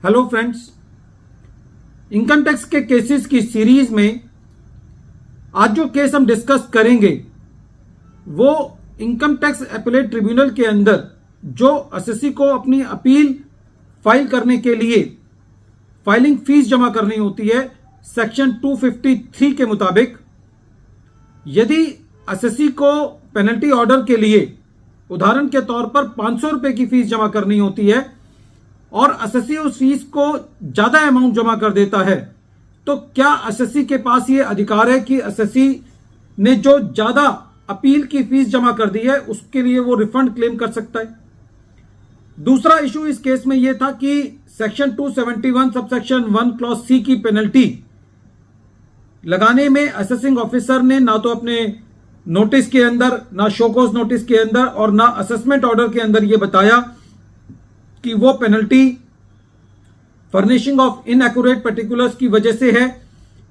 Hello friends, income tax के cases की series में आज जो केस हम डिस्कस करेंगे वो इनकम टैक्स अपीलेट ट्रिब्यूनल के अंदर जो एसएससी को अपनी अपील फाइल करने के लिए फाइलिंग फीस जमा करनी होती है सेक्शन 253 के मुताबिक। यदि एसएससी को पेनल्टी ऑर्डर के लिए उदाहरण के तौर पर 500 रुपए की फीस जमा करनी होती है और एसएससी उस फीस को ज्यादा अमाउंट जमा कर देता है, तो क्या एसएससी के पास ये अधिकार है कि एसएससी ने जो ज्यादा अपील की फीस जमा कर दी है उसके लिए वो रिफंड क्लेम कर सकता है। दूसरा इशू इस केस में यह था कि सेक्शन 271 सबसेक्शन 1 क्लॉज सी की पेनल्टी लगाने में असेसिंग ऑफिसर ने ना तो अपने नोटिस के अंदर, ना शोकॉज नोटिस के अंदर और ना असेसमेंट ऑर्डर के अंदर यह बताया कि वो penalty furnishing of inaccurate particulars की वजह से है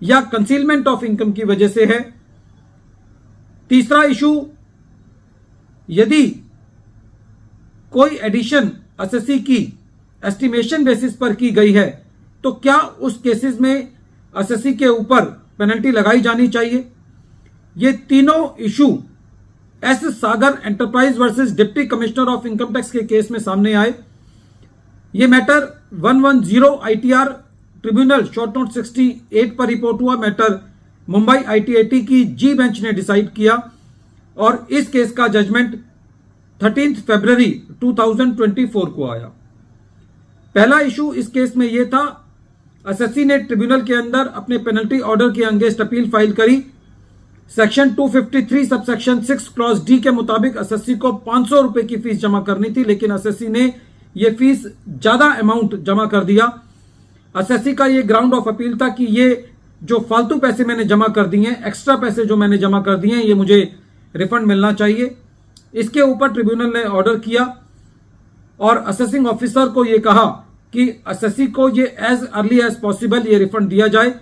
या कंसीलमेंट ऑफ इनकम की वजह से है। तीसरा इशू, यदि कोई एडिशन एसएससी की एस्टिमेशन बेसिस पर की गई है तो क्या उस केसेस में एसएससी के ऊपर पेनल्टी लगाई जानी चाहिए। ये तीनों issue S Sagar enterprise versus deputy commissioner of income tax के केस में सामने आए। ये matter 110 ITR tribunal short note 68 पर रिपोर्ट हुआ। मैटर मुंबई आईटीएटी की जी बेंच ने डिसाइड किया और इस केस का जजमेंट 13 फरवरी 2024 को आया। पहला इशू इस केस में यह था, एसएससी ने ट्रिब्यूनल के अंदर अपने पेनल्टी ऑर्डर के अगेंस्ट अपील फाइल करी। सेक्शन 253 सबसेक्शन 6 क्लॉज डी के मुताबिक एसएससी को 500 रुपए की फीस जमा करनी थी, लेकिन एसएससी ने यह फीस ज्यादा अमाउंट जमा कर दिया। एसएससी का यह ग्राउंड ऑफ अपील था कि ये जो फालतू पैसे मैंने जमा कर दिए हैं, एक्स्ट्रा पैसे जो मैंने जमा कर दिए हैं, ये मुझे रिफंड मिलना चाहिए। इसके ऊपर ट्रिब्यूनल ने ऑर्डर किया और असेसिंग ऑफिसर को यह कहा कि एसएससी को ये एज अर्ली एज पॉसिबल ये रिफंड दिया जाए।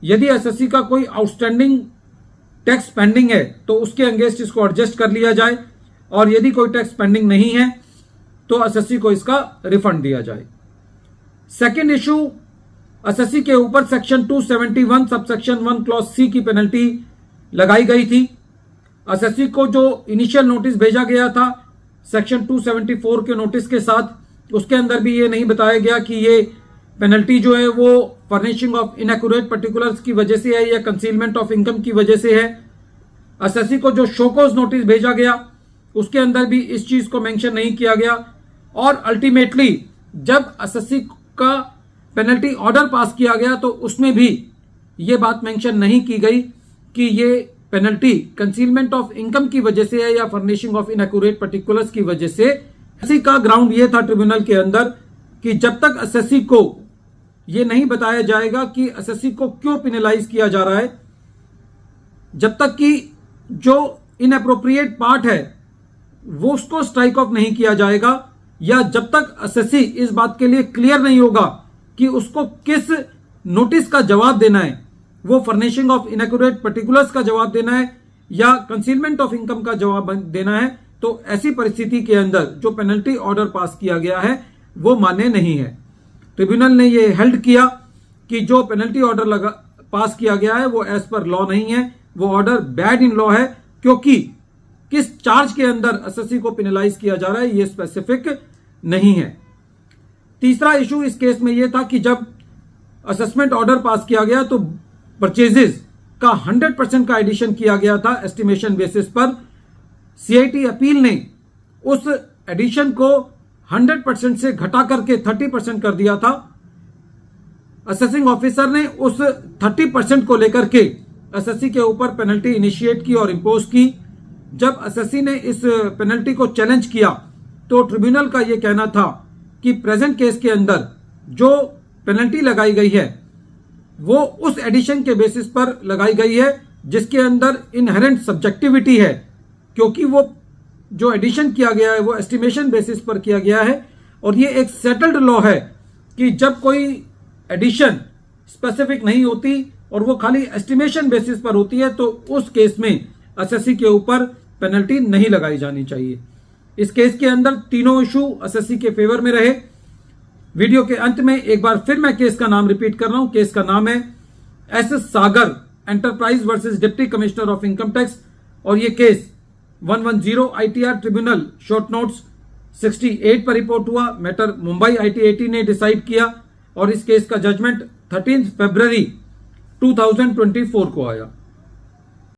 यदि एसएससी का कोई आउटस्टैंडिंग टैक्स पेंडिंग है तो उसके अगेंस्ट इसको एडजस्ट कर लिया जाए और यदि कोई टैक्स पेंडिंग नहीं है तो एसएससी को इसका रिफंड दिया जाए। सेकेंड इशू, एसएससी के ऊपर सेक्शन 271 सबसेक्शन 1 क्लॉज सी की पेनल्टी लगाई गई थी। एसएससी को जो इनिशियल नोटिस भेजा गया था सेक्शन 274 के नोटिस के साथ, उसके अंदर भी ये नहीं बताया गया कि ये पेनल्टी जो है वो फर्निशिंग ऑफ इनएक्यूरेट पर्टिकुलर्स की वजह से है या कंसीलमेंट ऑफ इनकम की वजह से है। एसएससी को जो शोकॉज नोटिस भेजा गया उसके अंदर भी इस चीज को मेंशन नहीं किया गया और अल्टीमेटली जब एसएससी का पेनल्टी ऑर्डर पास किया गया तो उसमें भी ये बात मेंशन नहीं की गई कि ये पेनल्टी कंसीलमेंट ऑफ इनकम की वजह से है या फर्निशिंग ऑफ इनएक्यूरेट पर्टिकुलर्स की वजह से। एसएससी का ग्राउंड ये था ट्रिब्यूनल के अंदर कि जब तक एसएससी को ये नहीं बताया जाएगा कि एसएससी को क्यों पेनलाइज किया जा रहा है, जब तक कि जो इनएप्रोप्रिएट पार्ट है वो उसको स्ट्राइक ऑफ नहीं किया जाएगा या जब तक एसएससी इस बात के लिए क्लियर नहीं होगा कि उसको किस नोटिस का जवाब देना है, वो फर्निशिंग ऑफ इनएक्यूरेट पर्टिकुलर्स का जवाब देना है या कंसीलमेंट ऑफ इनकम का जवाब देना है, तो ऐसी परिस्थिति के अंदर जो पेनल्टी ऑर्डर पास किया गया है वो मान्य नहीं है। ट्रिब्यूनल ने ये हेल्ड किया कि जो पेनल्टी ऑर्डर पास किया गया है वो एज पर लॉ नहीं है, वो ऑर्डर बैड इन लॉ है, क्योंकि किस चार्ज के अंदर एसएससी को पेनलाइज किया जा रहा है ये स्पेसिफिक नहीं है। तीसरा इशू इस केस में यह था कि जब असेसमेंट ऑर्डर पास किया गया तो परचेजेस का 100% का एडिशन किया गया था एस्टिमेशन बेसिस पर। सीआईटी अपील ने उस एडिशन को 100% से घटा करके 30% कर दिया था। असेसिंग ऑफिसर ने उस 30% को लेकर के एसएससी के ऊपर पेनल्टी इनिशिएट की और इंपोज की। जब एसएससी ने इस पेनल्टी को चैलेंज किया तो ट्रिब्यूनल का यह कहना था कि प्रेजेंट केस के अंदर जो पेनल्टी लगाई गई है वो उस एडिशन के बेसिस पर लगाई गई है जिसके अंदर इनहेरेंट सब्जेक्टिविटी है, क्योंकि वो जो एडिशन किया गया है वो एस्टिमेशन बेसिस पर किया गया है और ये एक सेटल्ड लॉ है कि जब कोई एडिशन स्पेसिफिक नहीं होती और वो खाली एस्टिमेशन बेसिस पर होती है तो उस केस में एसएससी के ऊपर पेनल्टी नहीं लगाई जानी चाहिए। इस केस के अंदर तीनों इशू एसएससी के फेवर में रहे। वीडियो के अंत में एक बार फिर मैं केस का नाम रिपीट कर रहा हूं। केस का नाम है SS Sagar enterprise versus deputy commissioner of income tax और ये case 110 ITR tribunal short notes 68 पर रिपोर्ट हुआ। मैटर मुंबई आईटीएटी ने डिसाइड किया और इस केस का जजमेंट 13 फरवरी 2024 को आया।